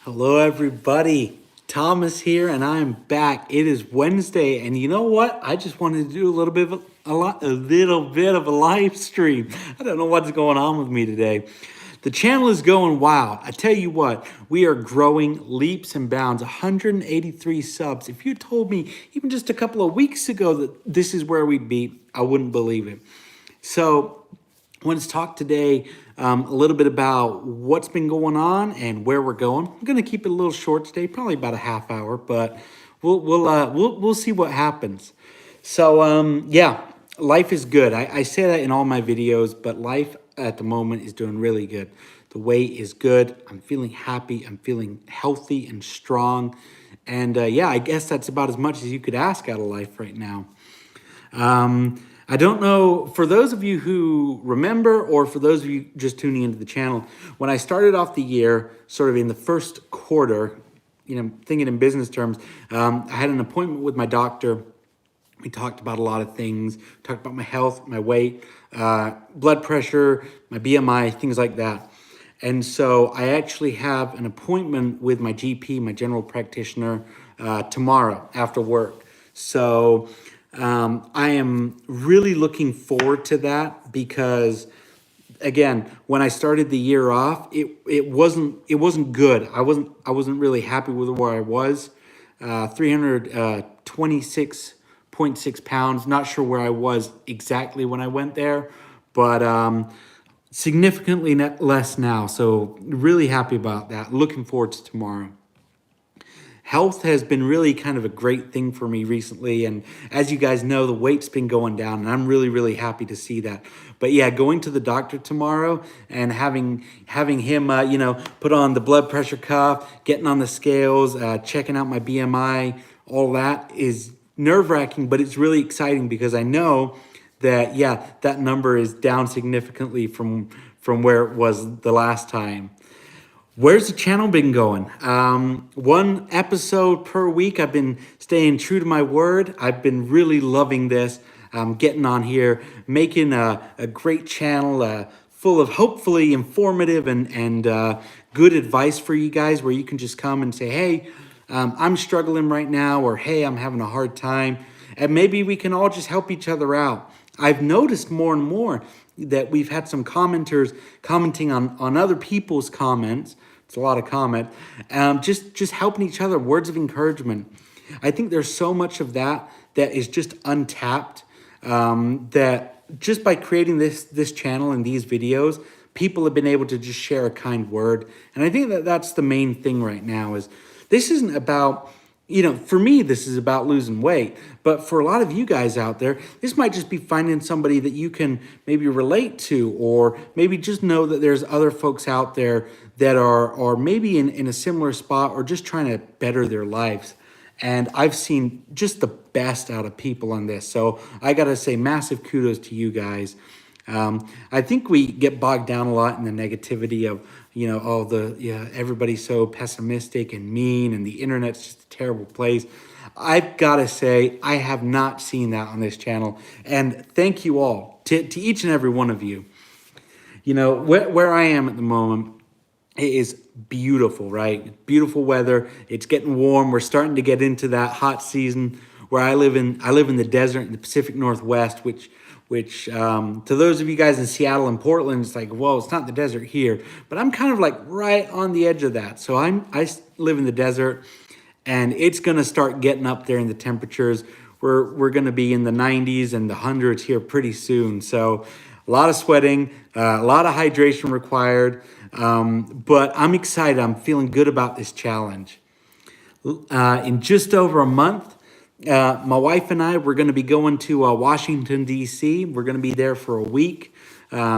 Hello, everybody. Thomas here, and I'm back. It is Wednesday, and you know what? I just wanted to do a little bit of a live stream. I don't know what's going on with me today. The channel is going wild. I tell you what, we are growing leaps and bounds. 183 subs. If you told me even just a couple of weeks ago that this is where we'd be, I wouldn't believe it. So I want to talk today a little bit about what's been going on and where we're going. I'm going to keep it a little short today, probably about a half hour, but we'll see what happens. So yeah, life is good. I say that in all my videos, but life at the moment is doing really good. The weight is good. I'm feeling happy. I'm feeling healthy and strong. And yeah, I guess that's about as much as you could ask out of life right now. I don't know, for those of you who remember, or for those of you just tuning into the channel, when I started off the year, sort of in the first quarter, thinking in business terms, I had an appointment with my doctor. We talked about a lot of things, talked about my health, my weight, blood pressure, my BMI, things like that. And so I actually have an appointment with my GP, my general practitioner, tomorrow after work. So I am really looking forward to that because, again, when I started the year off, it wasn't good. I wasn't really happy with where I was. 326.6 pounds. Not sure where I was exactly when I went there, but significantly less now. So really happy about that. Looking forward to tomorrow. Health has been really kind of a great thing for me recently. And as you guys know, the weight's been going down and I'm really, really happy to see that. But yeah, going to the doctor tomorrow and having him, put on the blood pressure cuff, getting on the scales, checking out my BMI, all that is nerve-wracking, but it's really exciting because I know that, yeah, that number is down significantly from where it was the last time. Where's the channel been going? One episode per week. I've been staying true to my word. I've been really loving this. Getting on here, making a great channel full of hopefully informative and good advice for you guys, where you can just come and say, hey, I'm struggling right now, or hey, I'm having a hard time. And maybe we can all just help each other out. I've noticed more and more that we've had some commenters commenting on other people's comments. It's a lot of comment. Just helping each other, words of encouragement. I think there's so much of that is just untapped, that just by creating this channel and these videos, people have been able to just share a kind word. And I think that that's the main thing right now. Is this isn't about, for me, this is about losing weight. But for a lot of you guys out there, this might just be finding somebody that you can maybe relate to, or maybe just know that there's other folks out there that are maybe in a similar spot, or just trying to better their lives. And I've seen just the best out of people on this. So I got to say massive kudos to you guys. I think we get bogged down a lot in the negativity of, everybody's so pessimistic and mean, and the internet's just a terrible place. I've got to say, I have not seen that on this channel. And thank you all, to each and every one of you. Where I am at the moment, it is beautiful, right? Beautiful weather. It's getting warm. We're starting to get into that hot season where I live in the desert in the Pacific Northwest, which to those of you guys in Seattle and Portland, it's like, whoa, it's not the desert here. But I'm kind of like right on the edge of that. So I live in the desert, and it's going to start getting up there in the temperatures. We're going to be in the 90s and the hundreds here pretty soon. So a lot of sweating, a lot of hydration required. But I'm excited. I'm feeling good about this challenge. In just over a month, my wife and I, we're going to be going to Washington, D.C. We're going to be there for a week,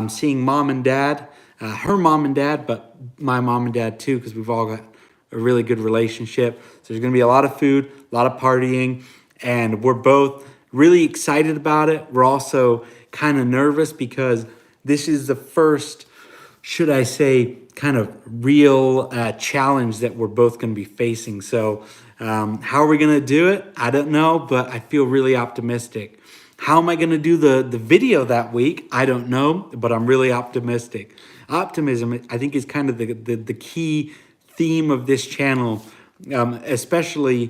seeing mom and dad, her mom and dad, but my mom and dad too, because we've all got a really good relationship. So there's going to be a lot of food, a lot of partying, and we're both really excited about it. We're also kind of nervous because this is the first, should I say, kind of real challenge that we're both going to be facing. So how are we going to do it? I don't know, but I feel really optimistic. How am I going to do the video that week? I don't know, but I'm really optimistic. Optimism, I think, is kind of the key theme of this channel, especially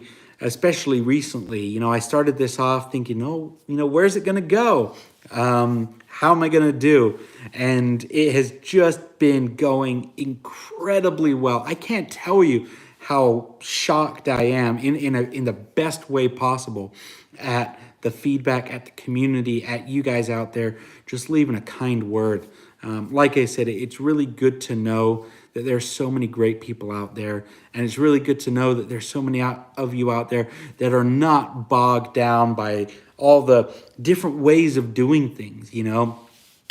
recently. You know, I started this off thinking, oh, you know, where's it gonna go? How am I gonna do? And it has just been going incredibly well. I can't tell you how shocked I am in the best way possible at the feedback, at the community, at you guys out there, just leaving a kind word. Like I said, it's really good to know that there's so many great people out there, and it's really good to know that there's so many of you out there that are not bogged down by all the different ways of doing things. You know,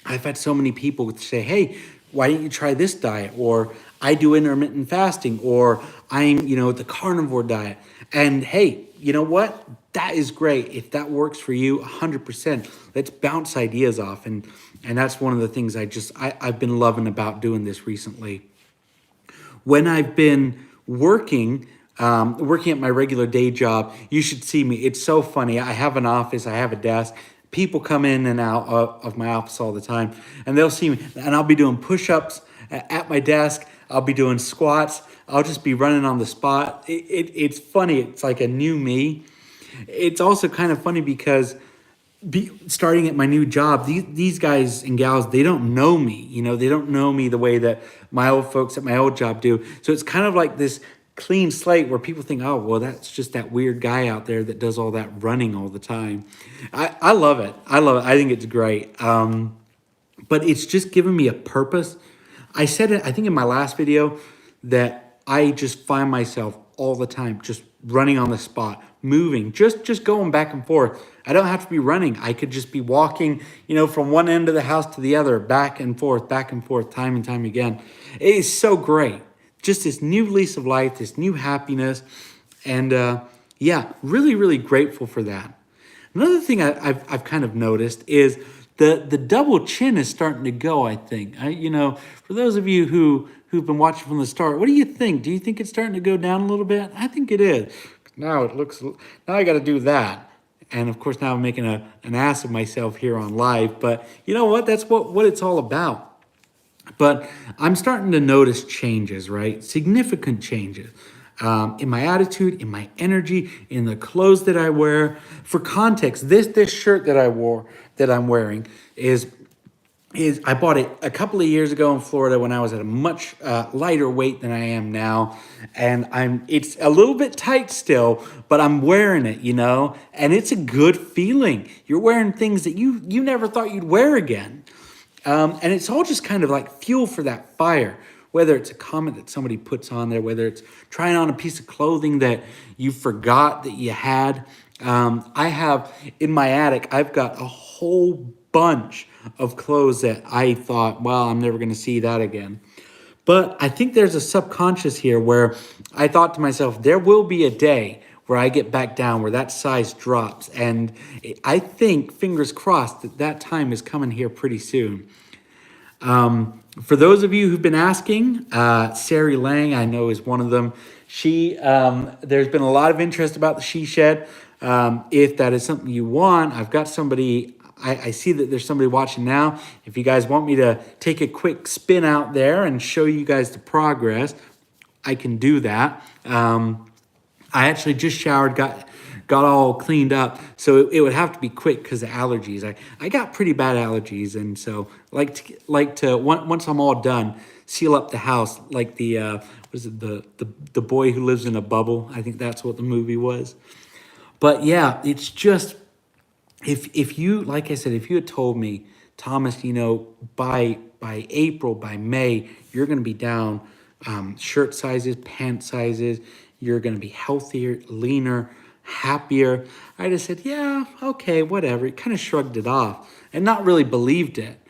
I've had so many people say, hey, why don't you try this diet? Or I do intermittent fasting, or I'm, you know, the carnivore diet. And hey, you know what? That is great. If that works for you, 100%, let's bounce ideas off. And that's one of the things I've been loving about doing this recently. When I've been working at my regular day job, you should see me. It's so funny. I have an office, I have a desk. People come in and out of my office all the time, and they'll see me, and I'll be doing push-ups at my desk. I'll be doing squats. I'll just be running on the spot. It's funny. It's like a new me. It's also kind of funny because starting at my new job, these guys and gals, they don't know me. You know, they don't know me the way that my old folks at my old job do. So it's kind of like this clean slate where people think, oh, well, that's just that weird guy out there that does all that running all the time. I love it. I love it. I think it's great. But it's just given me a purpose. I said it, I think in my last video, that I just find myself all the time just running on the spot, moving, just going back and forth. I don't have to be running. I could just be walking, you know, from one end of the house to the other, back and forth, time and time again. It is so great. Just this new lease of life, this new happiness. And yeah, really, really grateful for that. Another thing I've kind of noticed is the double chin is starting to go, I think. You know, for those of you who've been watching from the start, what do you think? Do you think it's starting to go down a little bit? I think it is. Now I got to do that. And of course, now I'm making an ass of myself here on live. But you know what? That's what it's all about. But I'm starting to notice changes, right? Significant changes in my attitude, in my energy, in the clothes that I wear. For context, this shirt that I'm wearing is I bought it a couple of years ago in Florida when I was at a much lighter weight than I am now. And it's a little bit tight still, but I'm wearing it, you know, and it's a good feeling. You're wearing things that you never thought you'd wear again. And it's all just kind of like fuel for that fire, whether it's a comment that somebody puts on there, whether it's trying on a piece of clothing that you forgot that you had. I have in my attic, I've got a whole bunch of clothes that I thought, well, I'm never going to see that again. But I think there's a subconscious here where I thought to myself, there will be a day where I get back down, where that size drops. And I think, fingers crossed, that time is coming here pretty soon. For those of you who've been asking, Sari Lang, I know, is one of them. There's been a lot of interest about the She Shed. If that is something you want, I've got somebody, I see that there's somebody watching now. If you guys want me to take a quick spin out there and show you guys the progress, I can do that. I actually just showered, got all cleaned up, so it would have to be quick because of allergies. I got pretty bad allergies, and so like to once I'm all done, seal up the house like the boy who lives in a bubble. I think that's what the movie was. But yeah, it's just if you, like I said, if you had told me, Thomas, you know, by April, by May, you're going to be down shirt sizes, pant sizes. You're going to be healthier, leaner, happier. I just said, yeah, okay, whatever. It kind of shrugged it off and not really believed it.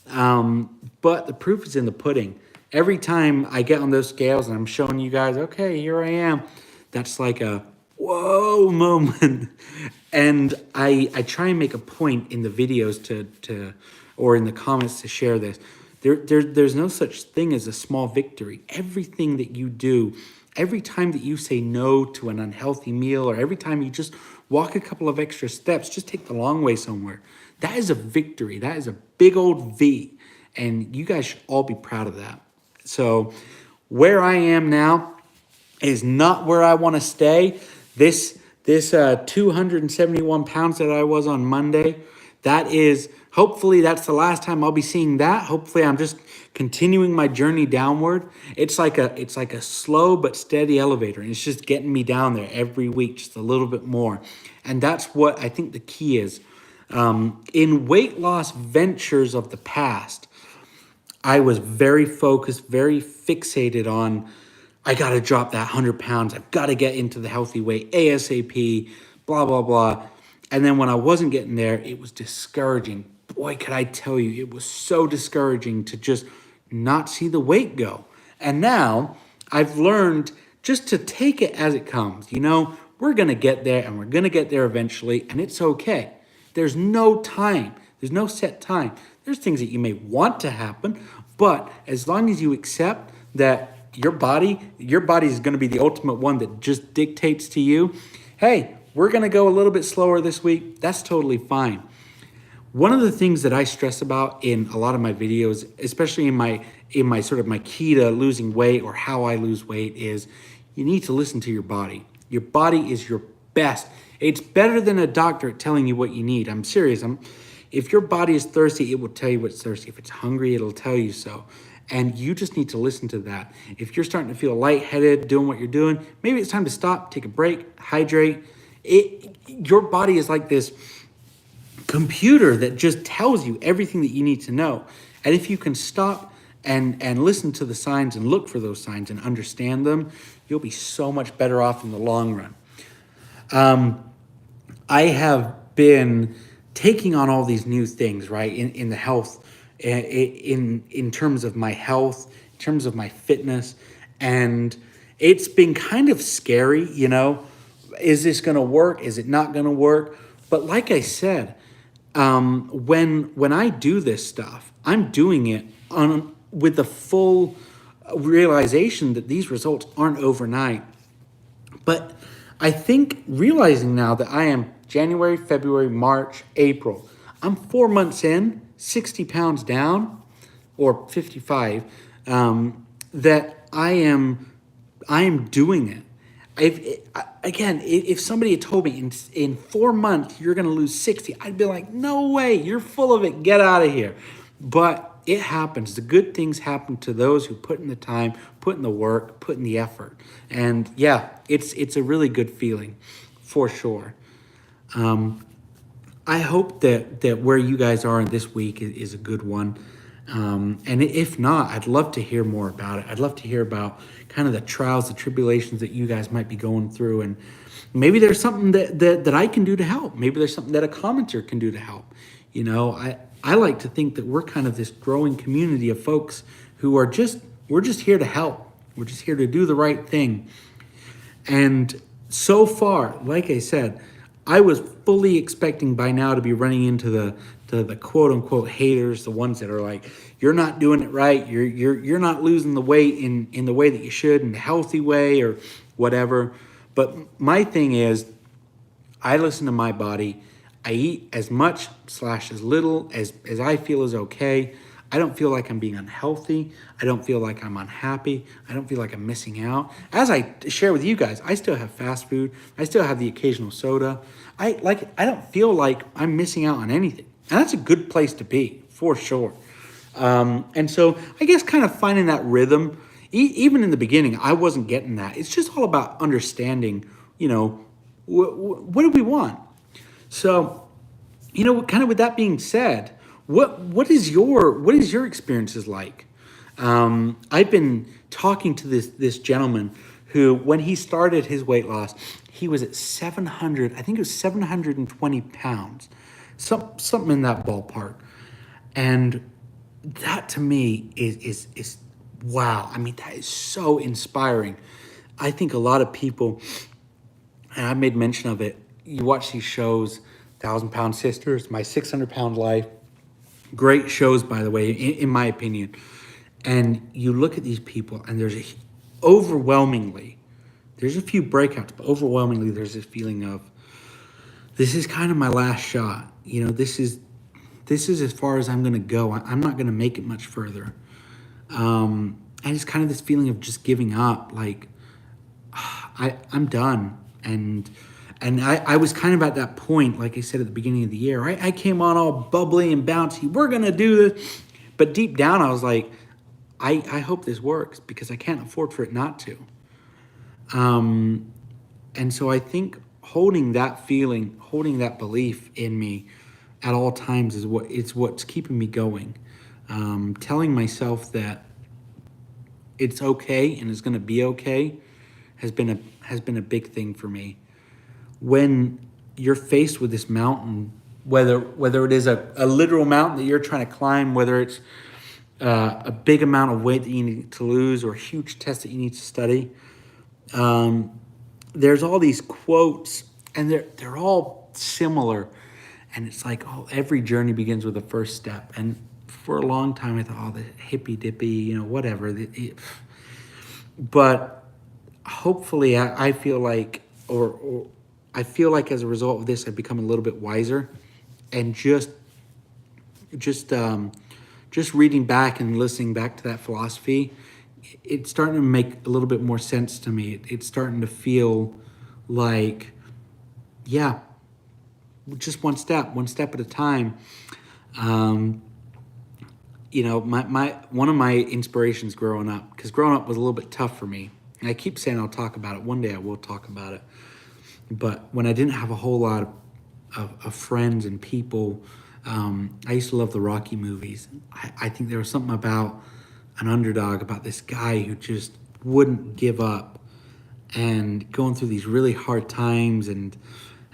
But the proof is in the pudding. Every time I get on those scales and I'm showing you guys, okay, here I am, that's like a whoa moment. And I try and make a point in the videos to or in the comments to share this. There's no such thing as a small victory. Everything that you do, every time that you say no to an unhealthy meal, or every time you just walk a couple of extra steps, just take the long way somewhere, that is a victory. That is a big old V. And you guys should all be proud of that. So where I am now, is not where I want to stay. This 271 pounds that I was on Monday, that is, hopefully that's the last time I'll be seeing that. Hopefully I'm just continuing my journey downward. It's like a slow but steady elevator, and it's just getting me down there every week just a little bit more. And that's what I think the key is. In weight loss ventures of the past, I was very focused, very fixated on, I got to drop that 100 pounds. I've got to get into the healthy weight ASAP, blah, blah, blah. And then when I wasn't getting there, it was discouraging. Boy, could I tell you, it was so discouraging to just not see the weight go. And now I've learned just to take it as it comes. We're going to get there, and we're going to get there eventually, and it's okay. There's no time. There's no set time. There's things that you may want to happen, but as long as you accept that your body is going to be the ultimate one that just dictates to you, hey, we're going to go a little bit slower this week. That's totally fine. One of the things that I stress about in a lot of my videos, especially in my sort of my key to losing weight or how I lose weight, is you need to listen to your body. Your body is your best. It's better than a doctor telling you what you need. I'm serious. If your body is thirsty, it will tell you what's thirsty. If it's hungry, it'll tell you so. And you just need to listen to that. If you're starting to feel lightheaded doing what you're doing, maybe it's time to stop, take a break, hydrate. Your body is like this computer that just tells you everything that you need to know. And if you can stop and listen to the signs and look for those signs and understand them, you'll be so much better off in the long run. I have been taking on all these new things, right, in the health, in terms of my health, in terms of my fitness, and it's been kind of scary, is this going to work? Is it not going to work? But like I said, when I do this stuff, I'm doing it with the full realization that these results aren't overnight. But I think realizing now that I am January, February, March, April, I'm 4 months in, 60 pounds down, or 55, that I am doing it. If somebody had told me in 4 months you're going to lose 60, I'd be like, no way, you're full of it, get out of here. But it happens. The good things happen to those who put in the time, put in the work, put in the effort. And yeah, it's a really good feeling for sure. I hope that where you guys are in this week is a good one. And if not, I'd love to hear more about it. I'd love to hear about kind of the trials, the tribulations that you guys might be going through. And maybe there's something that I can do to help. Maybe there's something that a commenter can do to help. I like to think that we're kind of this growing community of folks who we're just here to help. We're just here to do the right thing. And so far, like I said, I was fully expecting by now to be running into the quote unquote haters, the ones that are like, you're not doing it right, you're not losing the weight in the way that you should, in the healthy way or whatever. But my thing is, I listen to my body. I eat as much / as little as I feel is okay. I don't feel like I'm being unhealthy. I don't feel like I'm unhappy. I don't feel like I'm missing out. As I share with you guys, I still have fast food. I still have the occasional soda. I don't feel like I'm missing out on anything. And that's a good place to be, for sure. And so I guess kind of finding that rhythm, even in the beginning, I wasn't getting that. It's just all about understanding, what do we want? So, kind of with that being said, what is your experiences like? I've been talking to this gentleman who, when he started his weight loss, he was at 700, I think it was 720 pounds, something in that ballpark. And that to me is wow. I mean, that is so inspiring. I think a lot of people, and I made mention of it, you watch these shows, 1,000-Pound Sisters, My 600-Pound Life, great shows, by the way, in my opinion. And you look at these people, and there's a few breakouts, but overwhelmingly there's this feeling of, this is kind of my last shot. This is as far as I'm going to go. I'm not going to make it much further. And it's kind of this feeling of just giving up, like, I'm done. And I was kind of at that point, like I said at the beginning of the year, I came on all bubbly and bouncy. We're going to do this. But deep down, I was like, I hope this works because I can't afford for it not to. And so I think holding that feeling, holding that belief in me at all times is what's keeping me going. Telling myself that it's okay and it's going to be okay has been a big thing for me. When you're faced with this mountain, whether it is a literal mountain that you're trying to climb, whether it's a big amount of weight that you need to lose or a huge test that you need to study, there's all these quotes and they're all similar, and it's like, oh, every journey begins with a first step. And for a long time I thought, oh, the hippy dippy, whatever. But hopefully I feel like, or I feel like as a result of this, I've become a little bit wiser, and just reading back and listening back to that philosophy, it's starting to make a little bit more sense to me. It's starting to feel like, yeah, just one step at a time. My one of my inspirations growing up, because growing up was a little bit tough for me. And I keep saying I'll talk about it. One day I will talk about it. But when I didn't have a whole lot of friends and people, I used to love the Rocky movies. I think there was something about an underdog, about this guy who just wouldn't give up and going through these really hard times. And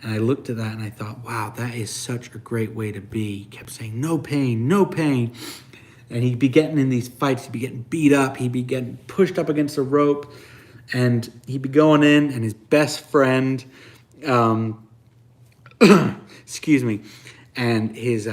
I looked at that and I thought, wow, that is such a great way to be. He kept saying, no pain, no pain. And he'd be getting in these fights, he'd be getting beat up, he'd be getting pushed up against a rope, and he'd be going in, and his best friend, excuse me, and his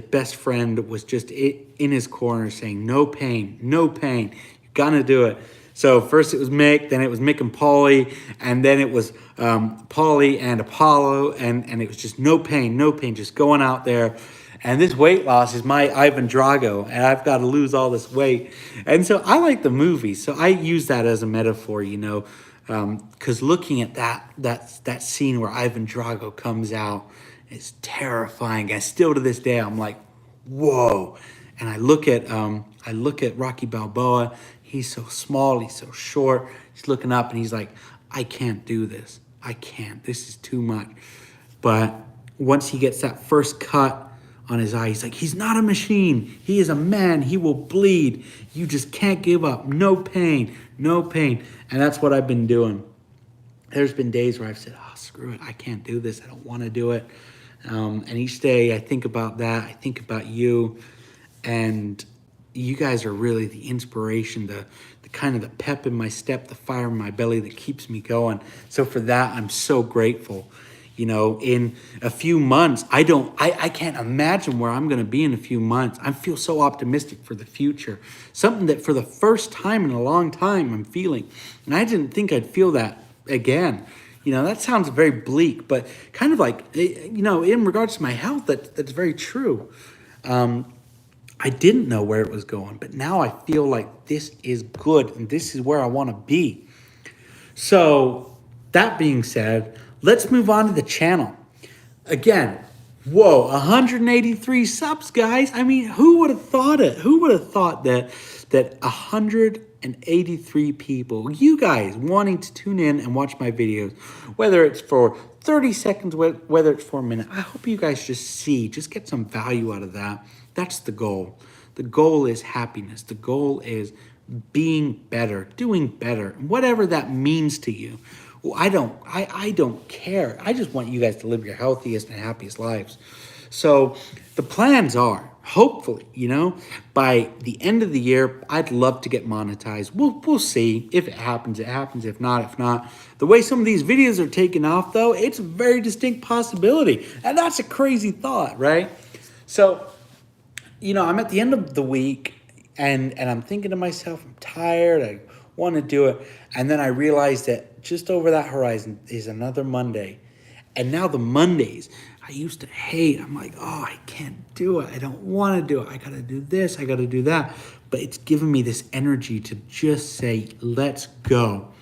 best friend was just in his corner saying, no pain, no pain, you're gonna do it. So first it was Mick, then it was Mick and Paulie, and then it was Paulie and Apollo, and it was just no pain, just going out there. And this weight loss is my Ivan Drago, and I've got to lose all this weight. And so I like the movie, so I use that as a metaphor, because looking at that scene where Ivan Drago comes out is terrifying. And still to this day, I'm like, whoa. And I look at Rocky Balboa. He's so small, he's so short. He's looking up and he's like, I can't do this. I can't. This is too much. But once he gets that first cut on his eye, he's like, he's not a machine. He is a man. He will bleed. You just can't give up. No pain, no pain. And that's what I've been doing. There's been days where I've said, oh, screw it. I can't do this. I don't want to do it. And each day I think about that. I think about you. And you guys are really the inspiration, the kind of the pep in my step, the fire in my belly that keeps me going. So for that, I'm so grateful. In a few months, I can't imagine where I'm going to be in a few months. I feel so optimistic for the future. Something that for the first time in a long time I'm feeling. And I didn't think I'd feel that again. That sounds very bleak, but kind of like, in regards to my health, that's very true. I didn't know where it was going, but now I feel like this is good and this is where I want to be. So that being said, let's move on to the channel. Again, whoa, 183 subs, guys. I mean, who would have thought it? Who would have thought that 183 people, you guys wanting to tune in and watch my videos, whether it's for 30 seconds, whether it's for a minute. I hope you guys just get some value out of that. That's the goal. The goal is happiness. The goal is being better, doing better, whatever that means to you. Well, I don't care. I just want you guys to live your healthiest and happiest lives. So the plans are, hopefully, by the end of the year, I'd love to get monetized. We'll see. If it happens, it happens. If not. The way some of these videos are taking off, though, it's a very distinct possibility. And that's a crazy thought, right? So, I'm at the end of the week, and I'm thinking to myself, I'm tired. I want to do it. And then I realized that just over that horizon is another Monday. And now the Mondays I used to hate, I'm like, oh, I can't do it. I don't want to do it. I got to do this. I got to do that. But it's given me this energy to just say, let's go.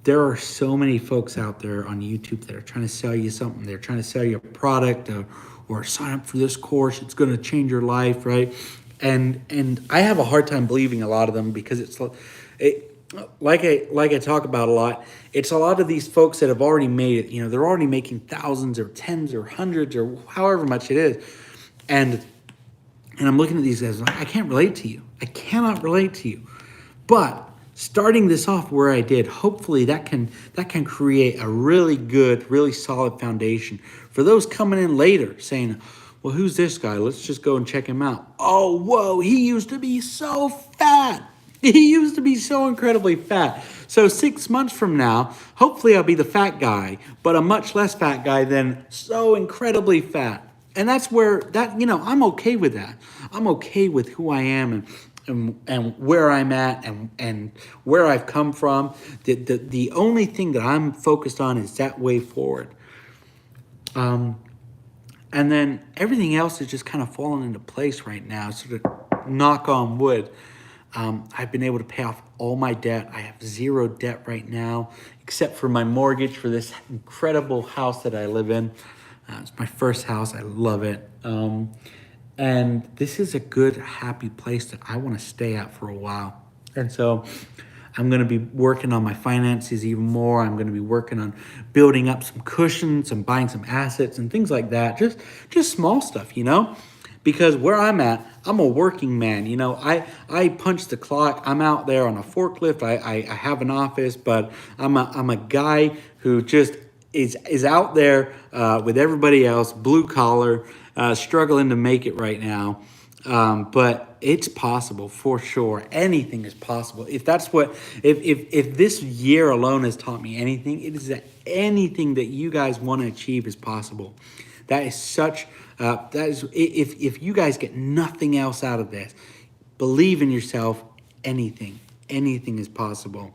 there are so many folks out there on YouTube that are trying to sell you something. They're trying to sell you a product, or sign up for this course. It's going to change your life, right? And I have a hard time believing a lot of them, because like I talk about a lot. It's a lot of these folks that have already made it. They're already making thousands or tens or hundreds or however much it is, and I'm looking at these guys like, I can't relate to you. I cannot relate to you. But starting this off where I did, hopefully that can create a really good, really solid foundation for those coming in later saying, well, who's this guy? Let's just go and check him out. Oh, whoa, he used to be so fat. He used to be so incredibly fat. So 6 months from now, hopefully I'll be the fat guy, but a much less fat guy than so incredibly fat. And that's where I'm okay with that. I'm okay with who I am and where I'm at and where I've come from. The only thing that I'm focused on is that way forward. And then everything else is just kind of falling into place right now. Sort of knock on wood. I've been able to pay off all my debt. I have zero debt right now, except for my mortgage for this incredible house that I live in. It's my first house. I love it. And this is a good, happy place that I want to stay at for a while. And so I'm going to be working on my finances even more. I'm going to be working on building up some cushions and buying some assets and things like that. Just small stuff, because where I'm at, I'm a working man. I punch the clock. I'm out there on a forklift. I have an office, but I'm a guy who just is out there with everybody else, blue collar, struggling to make it right now. But it's possible for sure. Anything is possible. If this year alone has taught me anything, it is that anything that you guys want to achieve is possible. That is such. If you guys get nothing else out of this, believe in yourself. Anything is possible.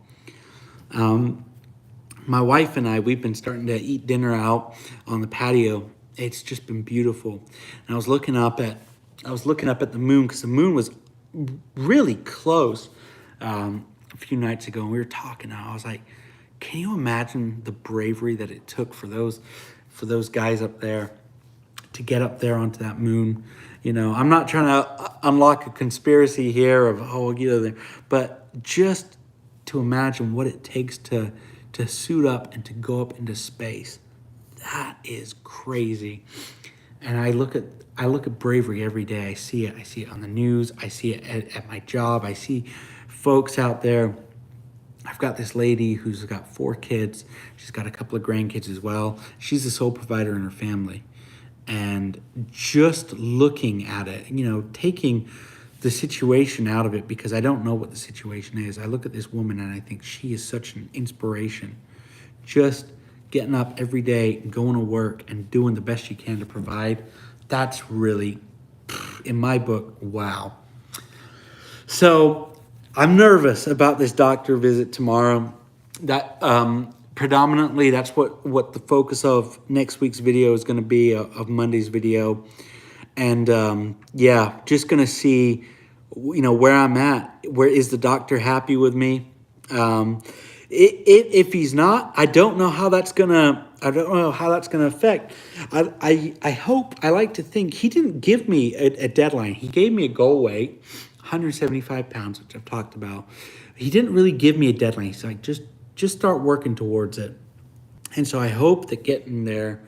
My wife and I, we've been starting to eat dinner out on the patio. It's just been beautiful. And I was looking up at the moon, because the moon was really close a few nights ago, and we were talking. And I was like, can you imagine the bravery that it took for those guys up there to get up there onto that moon? I'm not trying to unlock a conspiracy here of but just to imagine what it takes to suit up and to go up into space. That is crazy. And I look at bravery every day. I see it on the news. I see it at my job. I see folks out there. I've got this lady who's got 4 kids. She's got a couple of grandkids as well. She's the sole provider in her family. And just looking at it, taking the situation out of it, because I don't know what the situation is. I look at this woman and I think she is such an inspiration. Just getting up every day, going to work, and doing the best she can to provide. That's really, in my book, wow. So I'm nervous about this doctor visit tomorrow. That predominantly, that's what the focus of next week's video is going to be, of Monday's video. And just going to see, where I'm at. Where is the doctor happy with me? If he's not, I don't know how that's gonna affect. I like to think he didn't give me a deadline. He gave me a goal weight, 175 pounds, which I've talked about. He didn't really give me a deadline. He's like, just start working towards it. And so I hope that getting there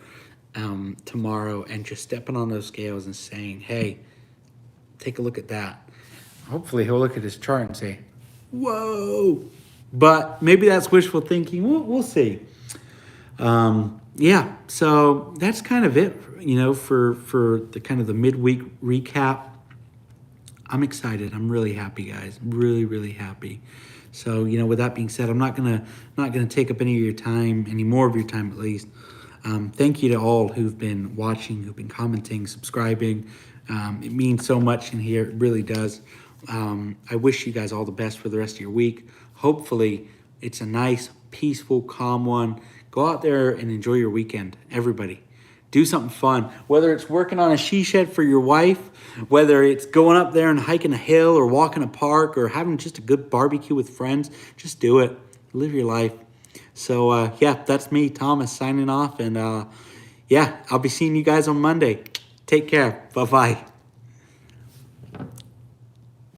tomorrow and just stepping on those scales and saying, hey, take a look at that. Hopefully he'll look at his chart and say, whoa. But maybe that's wishful thinking. We'll see. So that's kind of it, for the kind of the midweek recap. I'm excited. I'm really happy, guys. Really, really happy. So, with that being said, I'm not gonna take up any of your time, any more of your time at least. Thank you to all who've been watching, who've been commenting, subscribing. It means so much in here. It really does. I wish you guys all the best for the rest of your week. Hopefully, it's a nice, peaceful, calm one. Go out there and enjoy your weekend, everybody. Do something fun. Whether it's working on a she shed for your wife, whether it's going up there and hiking a hill or walking a park or having just a good barbecue with friends, just do it. Live your life. So yeah, that's me, Thomas, signing off. And yeah, I'll be seeing you guys on Monday. Take care. Bye-bye.